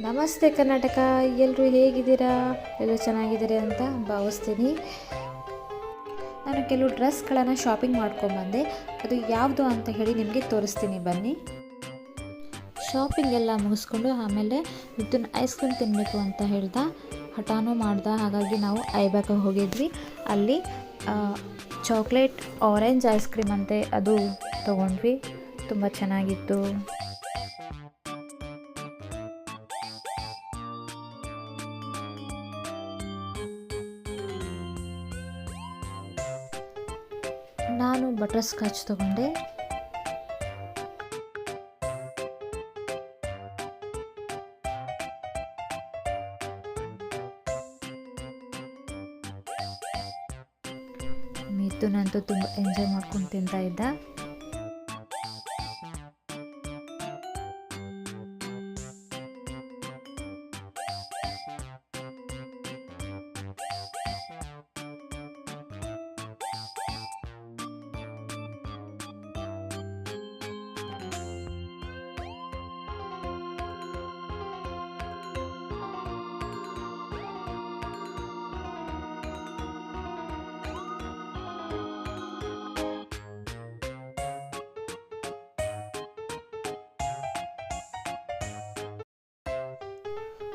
ನಮಸ್ತೆ ಕರ್ನಾಟಕ, ಎಲ್ಲರೂ ಹೇಗಿದ್ದೀರಾ? ಎಲ್ಲರೂ ಚೆನ್ನಾಗಿದ್ದೀರಿ ಅಂತ ಭಾವಿಸ್ತೀನಿ. ನಾನು ಕೆಲವು ಡ್ರೆಸ್ಗಳನ್ನು ಶಾಪಿಂಗ್ ಮಾಡ್ಕೊಂಬಂದೆ. ಅದು ಯಾವುದು ಅಂತ ಹೇಳಿ ನಿಮಗೆ ತೋರಿಸ್ತೀನಿ, ಬನ್ನಿ. ಶಾಪಿಂಗ್ ಎಲ್ಲ ಮುಗಿಸ್ಕೊಂಡು ಆಮೇಲೆ ಮಿಥುನ್ ಐಸ್ ಕ್ರೀಮ್ ತಿನ್ನಬೇಕು ಅಂತ ಹೇಳ್ದ, ಹಠಾನೂ ಮಾಡ್ದ. ಹಾಗಾಗಿ ನಾವು ಐಬ್ಯಾಕ್ ಹೋಗಿದ್ವಿ. ಅಲ್ಲಿ ಚಾಕ್ಲೇಟ್ ಆರೆಂಜ್ ಐಸ್ ಕ್ರೀಮ್ ಅಂತೆ, ಅದು ತೊಗೊಂಡ್ವಿ. ತುಂಬ ಚೆನ್ನಾಗಿತ್ತು. ನಾನು ಬಟರ್ ಸ್ಕಾಚ್ ತಗೊಂಡೆ. ಮಿಥುನಂತೂ ತುಂಬ ಎಂಜಾಯ್ ಮಾಡ್ಕೊಂಡು ತಿಂತಾ ಇದ್ದ.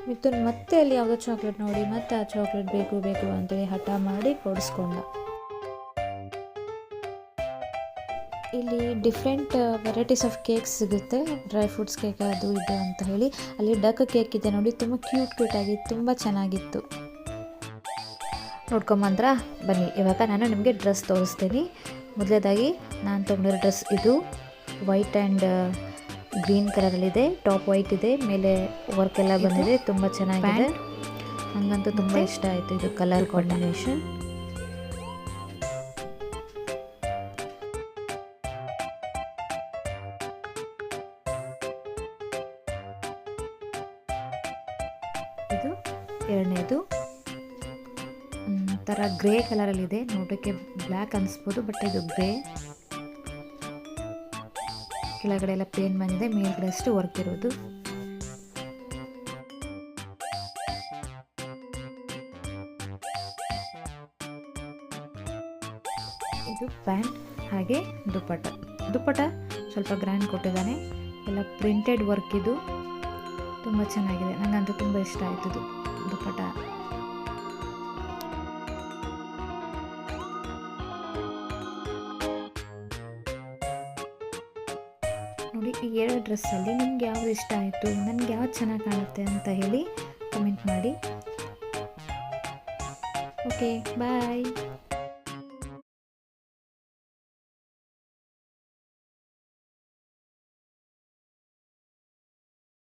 ಮಿಥುನ್ ಮತ್ತೆ ಅಲ್ಲಿ ಯಾವುದೋ ಚಾಕ್ಲೇಟ್ ನೋಡಿ ಮತ್ತೆ ಆ ಚಾಕ್ಲೇಟ್ ಬೇಕು ಬೇಕು ಅಂತೇಳಿ ಹಠ ಮಾಡಿ ಕೊಡಿಸ್ಕೊಂಡ. ಇಲ್ಲಿ ಡಿಫ್ರೆಂಟ್ ವೆರೈಟೀಸ್ ಆಫ್ ಕೇಕ್ಸ್ ಸಿಗುತ್ತೆ, ಡ್ರೈ ಫ್ರೂಟ್ಸ್ ಕೇಕ್ ಅದು ಇದು ಅಂತ ಹೇಳಿ. ಅಲ್ಲಿ ಡಕ್ ಕೇಕ್ ಇದೆ ನೋಡಿ, ತುಂಬ ಕ್ಯೂಟ್ ಆಗಿ ತುಂಬ ಚೆನ್ನಾಗಿತ್ತು. ನೋಡ್ಕೊಂಬಂದ್ರ ಬನ್ನಿ. ಇವಾಗ ನಾನು ನಿಮಗೆ ಡ್ರೆಸ್ ತೋರಿಸ್ತೀನಿ. ಮೊದಲೇದಾಗಿ ನಾನು ತೊಗೊಂಡಿರೋ ಡ್ರೆಸ್ ಇದು ವೈಟ್ ಆ್ಯಂಡ್ ಗ್ರೀನ್ ಕಲರಲ್ಲಿದೆ. ಟಾಪ್ ವೈಟ್ ಇದೆ, ಮೇಲೆ ವರ್ಕ್ ಎಲ್ಲ ಬಂದಿದೆ, ತುಂಬ ಚೆನ್ನಾಗಿದೆ. ನನಗಂತೂ ತುಂಬ ಇಷ್ಟ ಆಯಿತು ಇದು ಕಲರ್ ಕಾಂಬಿನೇಷನ್. ಇದು ಎರಡನೇದು ಥರ ಗ್ರೇ ಕಲರಲ್ಲಿದೆ. ನೋಡೋಕ್ಕೆ ಬ್ಲ್ಯಾಕ್ ಅನಿಸ್ಬೋದು, ಬಟ್ ಇದು ಗ್ರೇ. ಕೆಳಗಡೆ ಎಲ್ಲ ಪ್ಲೇನ್ ಬಂದಿದೆ, ಮೇಲ್ಗಡೆ ಅಷ್ಟು ವರ್ಕ್ ಇರೋದು. ಇದು ಪ್ಯಾಂಟ್, ಹಾಗೆ ದುಪ್ಪಟ ಸ್ವಲ್ಪ ಗ್ರ್ಯಾಂಡ್ ಕೊಟ್ಟಿದ್ದಾನೆ. ಎಲ್ಲ ಪ್ರಿಂಟೆಡ್ ವರ್ಕ್, ಇದು ತುಂಬ ಚೆನ್ನಾಗಿದೆ. ನನಗಂತೂ ತುಂಬ ಇಷ್ಟ ಆಯಿತು ಇದು ದುಪ್ಪಟ. ನೋಡಿ, ಈ ಎರಡು ಡ್ರೆಸ್ಸಲ್ಲಿ ನಿಮ್ಗೆ ಯಾವುದು ಇಷ್ಟ ಆಯಿತು, ನನಗೆ ಯಾವ್ದು ಚೆನ್ನಾಗಿ ಕಾಣುತ್ತೆ ಅಂತ ಹೇಳಿ ಕಮೆಂಟ್ ಮಾಡಿ. ಓಕೆ, ಬಾಯ್.